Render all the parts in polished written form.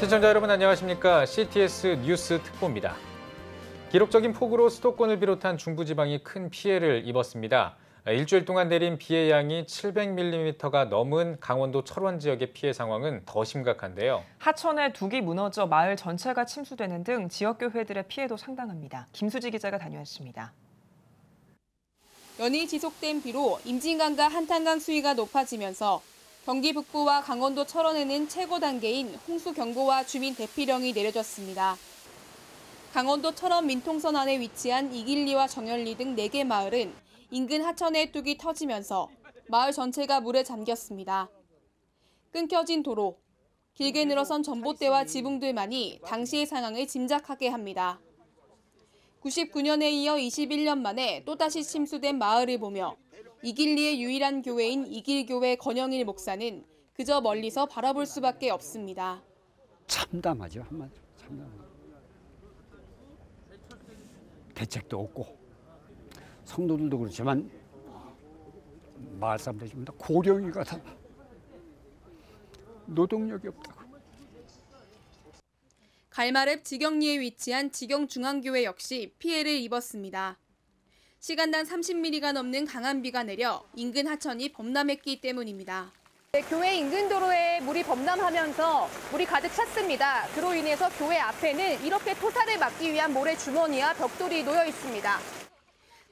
시청자 여러분 안녕하십니까? CTS 뉴스 특보입니다. 기록적인 폭우로 수도권을 비롯한 중부지방이 큰 피해를 입었습니다. 일주일 동안 내린 비의 양이 700mm가 넘은 강원도 철원 지역의 피해 상황은 더 심각한데요. 하천에 둑이 무너져 마을 전체가 침수되는 등 지역교회들의 피해도 상당합니다. 김수지 기자가 다녀왔습니다. 연일 지속된 비로 임진강과 한탄강 수위가 높아지면서 경기 북부와 강원도 철원에는 최고 단계인 홍수경보와 주민 대피령이 내려졌습니다. 강원도 철원 민통선 안에 위치한 이길리와 정열리 등 4개 마을은 인근 하천에 뚝이 터지면서 마을 전체가 물에 잠겼습니다. 끊겨진 도로, 길게 늘어선 전봇대와 지붕들만이 당시의 상황을 짐작하게 합니다. 99년에 이어 21년 만에 또다시 침수된 마을을 보며 이길리의 유일한 교회인 이길교회 권영일 목사는 그저 멀리서 바라볼 수밖에 없습니다. 참담하죠, 한마디로 참담. 대책도 없고 성도들도 그렇지만 마을 사람들이 좀 다 고령이 같아 노동력이 없다고. 갈마읍 지경리에 위치한 지경중앙교회 역시 피해를 입었습니다. 시간당 30mm가 넘는 강한 비가 내려 인근 하천이 범람했기 때문입니다. 교회 인근 도로에 물이 범람하면서 물이 가득 찼습니다. 그로 인해서 교회 앞에는 이렇게 토사를 막기 위한 모래 주머니와 벽돌이 놓여 있습니다.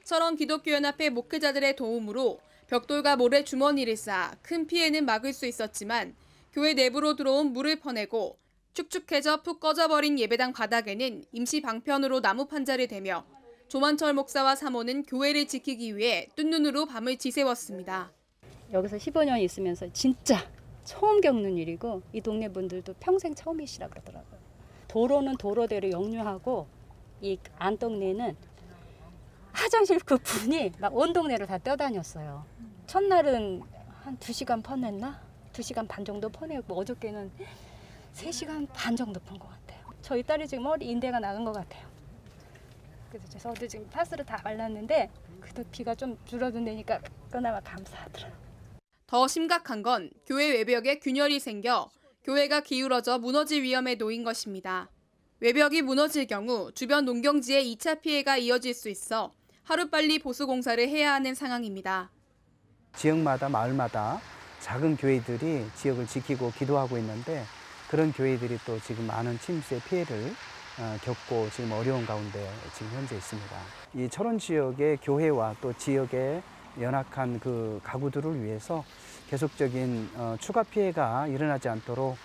철원 기독교연합회 목회자들의 도움으로 벽돌과 모래 주머니를 쌓아 큰 피해는 막을 수 있었지만 교회 내부로 들어온 물을 퍼내고 축축해져 푹 꺼져버린 예배당 바닥에는 임시 방편으로 나무 판자를 대며 조만철 목사와 사모는 교회를 지키기 위해 뜬눈으로 밤을 지새웠습니다. 여기서 15년 있으면서 진짜 처음 겪는 일이고 이 동네 분들도 평생 처음이시라 그러더라고요. 도로는 도로대로 역류하고 이 안동네는 화장실 그 분이 막 온 동네로 다 떠다녔어요. 첫날은 한 2시간 퍼냈나? 2시간 반 정도 퍼내고 어저께는 3시간 반 정도 펀 것 같아요. 저희 딸이 지금 머리 인대가 나간 것 같아요. 그래서 저도 지금 파스를 다 말랐는데 그래도 비가 좀 줄어든다니까 그나마 감사하더라고요. 더 심각한 건 교회 외벽에 균열이 생겨 교회가 기울어져 무너질 위험에 놓인 것입니다. 외벽이 무너질 경우 주변 농경지에 2차 피해가 이어질 수 있어 하루빨리 보수 공사를 해야 하는 상황입니다. 지역마다 마을마다 작은 교회들이 지역을 지키고 기도하고 있는데 그런 교회들이 또 지금 많은 침수의 피해를 겪고 지금 어려운 가운데 지금 현재 있습니다. 이 철원 지역의 교회와 또 지역의 연약한 그 가구들을 위해서 계속적인 추가 피해가 일어나지 않도록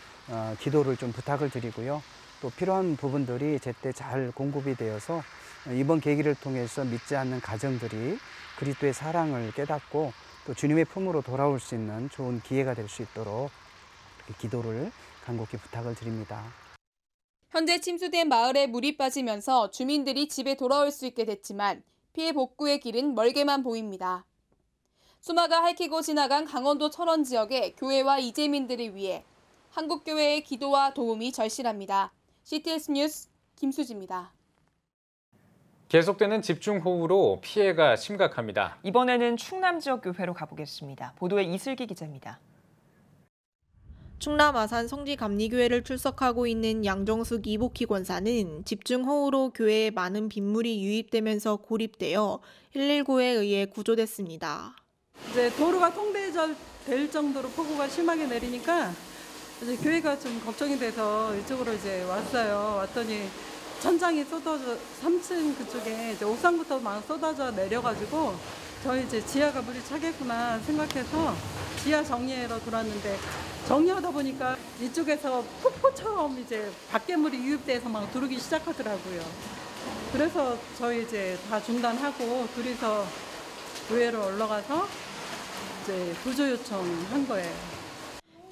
기도를 좀 부탁을 드리고요. 또 필요한 부분들이 제때 잘 공급이 되어서 이번 계기를 통해서 믿지 않는 가정들이 그리스도의 사랑을 깨닫고 또 주님의 품으로 돌아올 수 있는 좋은 기회가 될 수 있도록 기도를 간곡히 부탁을 드립니다. 현재 침수된 마을에 물이 빠지면서 주민들이 집에 돌아올 수 있게 됐지만 피해 복구의 길은 멀게만 보입니다. 수마가 핥히고 지나간 강원도 철원 지역의 교회와 이재민들을 위해 한국교회의 기도와 도움이 절실합니다. CTS 뉴스 김수지입니다. 계속되는 집중호우로 피해가 심각합니다. 이번에는 충남 지역 교회로 가보겠습니다. 보도에 이슬기 기자입니다. 충남 아산 성지감리교회를 출석하고 있는 양정숙 이복희 권사는 집중호우로 교회에 많은 빗물이 유입되면서 고립되어 119에 의해 구조됐습니다. 이제 도로가 통제될 정도로 폭우가 심하게 내리니까 이제 교회가 좀 걱정이 돼서 이쪽으로 이제 왔어요. 왔더니 천장이 쏟아져 3층 그쪽에 이제 옥상부터 막 쏟아져 내려가지고 저희 이제 지하가 물이 차겠구나 생각해서 지하 정리하러 들어왔는데 정리하다 보니까 이쪽에서 폭포처럼 이제 밖에물이 유입돼서 막 들어오기 시작하더라고요. 그래서 저희 이제 다 중단하고 둘이서 교회로 올라가서 이제 구조 요청한 거예요.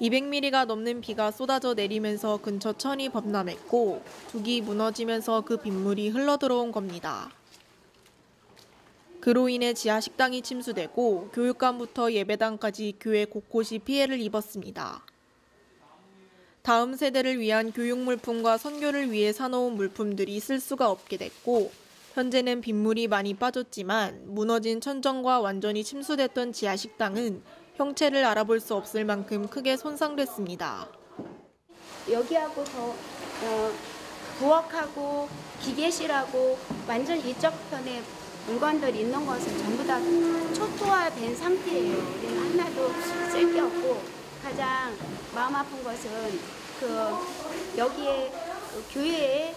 200mm가 넘는 비가 쏟아져 내리면서 근처 천이 범람했고 둑이 무너지면서 그 빗물이 흘러들어온 겁니다. 그로 인해 지하 식당이 침수되고 교육관부터 예배당까지 교회 곳곳이 피해를 입었습니다. 다음 세대를 위한 교육물품과 선교를 위해 사놓은 물품들이 쓸 수가 없게 됐고 현재는 빗물이 많이 빠졌지만 무너진 천정과 완전히 침수됐던 지하 식당은 형체를 알아볼 수 없을 만큼 크게 손상됐습니다. 여기하고 더 부엌하고 기계실하고 완전 이쪽 편에 물건들이 있는 것은 전부 다 초토화된 상태예요. 우리는 하나도 쓸 게 없고 가장 마음 아픈 것은 여기에 교회에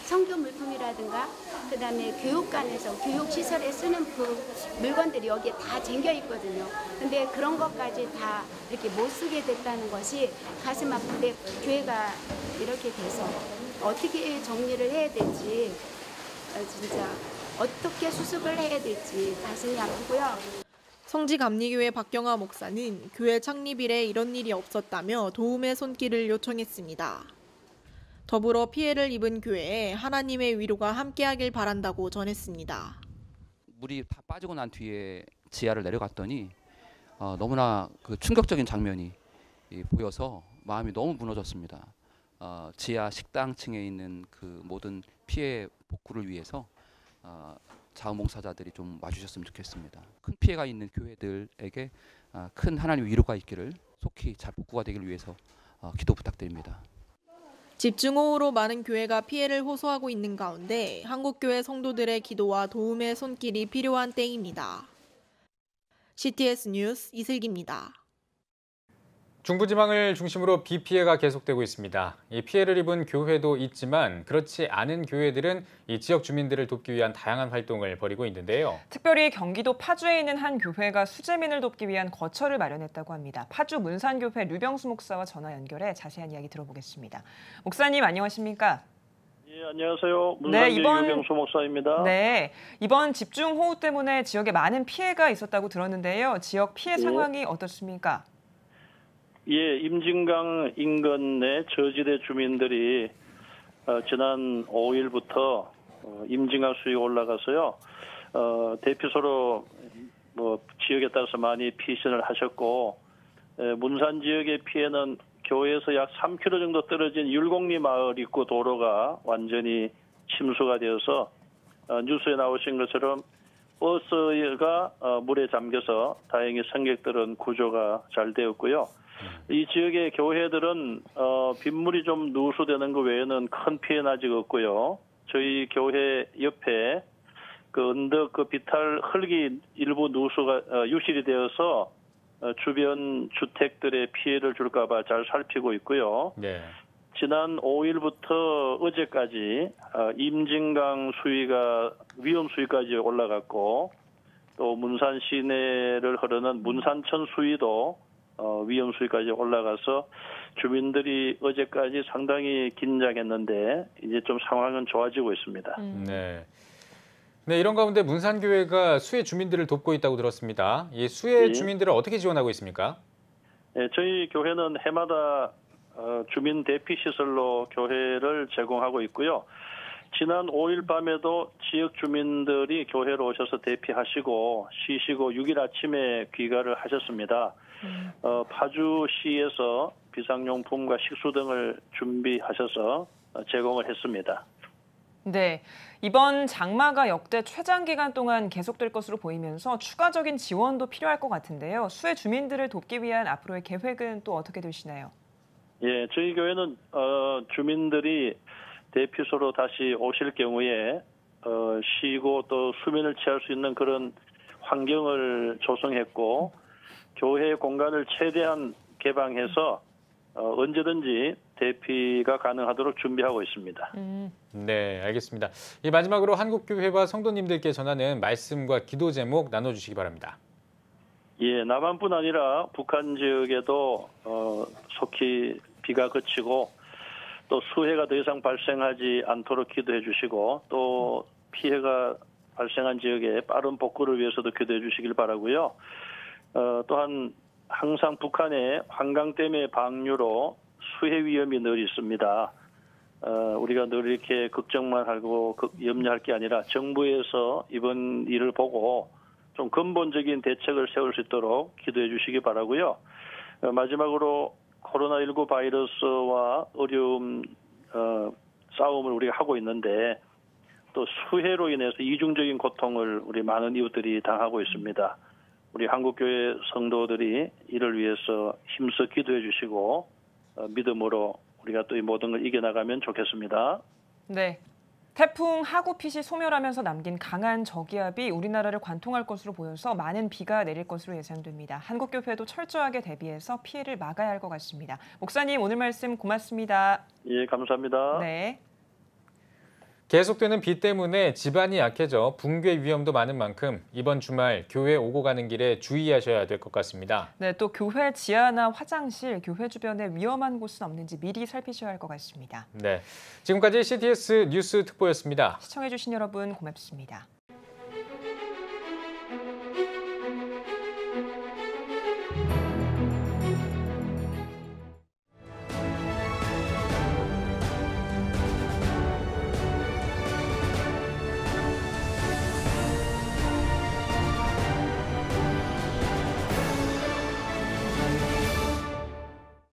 성교 물품이라든가 그다음에 교육관에서 교육시설에 쓰는 물건들이 여기에 다 쟁겨 있거든요. 근데 그런 것까지 다 이렇게 못 쓰게 됐다는 것이 가슴 아픈데 교회가 이렇게 돼서 어떻게 정리를 해야 될지 진짜 어떻게 수습을 해야 될지 가슴이 아프고요. 성지감리교회 박경화 목사는 교회 창립 이래 이런 일이 없었다며 도움의 손길을 요청했습니다. 더불어 피해를 입은 교회에 하나님의 위로가 함께하길 바란다고 전했습니다. 물이 다 빠지고 난 뒤에 지하를 내려갔더니 너무나 충격적인 장면이 보여서 마음이 너무 무너졌습니다. 지하 식당층에 있는 그 모든 피해 복구를 위해서 자원봉사자들이 좀 와주셨으면 좋겠습니다. 큰 피해가 있는 교회들에게 큰 하나님의 위로가 있기를 속히 잘 복구가 되기를 위해서 기도 부탁드립니다. 집중호우로 많은 교회가 피해를 호소하고 있는 가운데 한국교회 성도들의 기도와 도움의 손길이 필요한 때입니다. CTS 뉴스 이슬기입니다. 중부지방을 중심으로 비 피해가 계속되고 있습니다. 이 피해를 입은 교회도 있지만 그렇지 않은 교회들은 이 지역 주민들을 돕기 위한 다양한 활동을 벌이고 있는데요. 특별히 경기도 파주에 있는 한 교회가 수재민을 돕기 위한 거처를 마련했다고 합니다. 파주 문산교회 류병수 목사와 전화 연결해 자세한 이야기 들어보겠습니다. 목사님 안녕하십니까? 예, 안녕하세요. 문산교회 류병수 목사입니다. 네, 이번 집중호우 때문에 지역에 많은 피해가 있었다고 들었는데요. 지역 피해 상황이 어떻습니까? 예, 임진강 인근 내 저지대 주민들이 지난 5일부터 임진강 수위가 올라가서요. 대피소로 지역에 따라서 많이 피신을 하셨고 문산 지역의 피해는 교회에서 약 3km 정도 떨어진 율곡리 마을 입구 도로가 완전히 침수가 되어서 뉴스에 나오신 것처럼 버스가 물에 잠겨서 다행히 승객들은 구조가 잘 되었고요. 이 지역의 교회들은 빗물이 좀 누수되는 것 외에는 큰 피해는 아직 없고요. 저희 교회 옆에 그 언덕 비탈 흙이 일부 누수가 유실이 되어서 주변 주택들의 피해를 줄까 봐 잘 살피고 있고요. 네. 지난 5일부터 어제까지 임진강 수위가 위험 수위까지 올라갔고 또 문산 시내를 흐르는 문산천 수위도 위험 수위까지 올라가서 주민들이 어제까지 상당히 긴장했는데 이제 좀 상황은 좋아지고 있습니다. 네. 네, 이런 가운데 문산교회가 수해 주민들을 돕고 있다고 들었습니다. 이 수해 주민들을 어떻게 지원하고 있습니까? 네, 저희 교회는 해마다 주민 대피 시설로 교회를 제공하고 있고요. 지난 5일 밤에도 지역 주민들이 교회로 오셔서 대피하시고 쉬시고 6일 아침에 귀가를 하셨습니다. 파주시에서 비상용품과 식수 등을 준비하셔서 제공을 했습니다. 네, 이번 장마가 역대 최장 기간 동안 계속될 것으로 보이면서 추가적인 지원도 필요할 것 같은데요. 수해 주민들을 돕기 위한 앞으로의 계획은 또 어떻게 되시나요? 예, 저희 교회는 주민들이 대피소로 다시 오실 경우에 쉬고 또 수면을 취할 수 있는 그런 환경을 조성했고 교회 공간을 최대한 개방해서 언제든지 대피가 가능하도록 준비하고 있습니다. 네, 알겠습니다. 이 마지막으로 한국교회와 성도님들께 전하는 말씀과 기도 제목 나눠주시기 바랍니다. 예, 남한뿐 아니라 북한 지역에도 속히 비가 그치고 또 수해가 더 이상 발생하지 않도록 기도해 주시고 또 피해가 발생한 지역에 빠른 복구를 위해서도 기도해 주시길 바라고요. 또한 항상 북한의 환강댐의 방류로 수해 위험이 늘 있습니다. 우리가 늘 이렇게 걱정만 하고 염려할 게 아니라 정부에서 이번 일을 보고 좀 근본적인 대책을 세울 수 있도록 기도해 주시기 바라고요. 마지막으로 코로나19 바이러스와 어려움 싸움을 우리가 하고 있는데 또 수해로 인해서 이중적인 고통을 우리 많은 이웃들이 당하고 있습니다. 우리 한국교회 성도들이 이를 위해서 힘써 기도해 주시고 믿음으로 우리가 또 이 모든 걸 이겨나가면 좋겠습니다. 네. 태풍 하구핏이 소멸하면서 남긴 강한 저기압이 우리나라를 관통할 것으로 보여서 많은 비가 내릴 것으로 예상됩니다. 한국교회도 철저하게 대비해서 피해를 막아야 할 것 같습니다. 목사님, 오늘 말씀 고맙습니다. 예, 감사합니다. 네. 계속되는 비 때문에 집안이 약해져 붕괴 위험도 많은 만큼 이번 주말 교회 오고 가는 길에 주의하셔야 될 것 같습니다. 네, 또 교회 지하나 화장실, 교회 주변에 위험한 곳은 없는지 미리 살피셔야 할 것 같습니다. 네, 지금까지 CTS 뉴스 특보였습니다. 시청해주신 여러분 고맙습니다.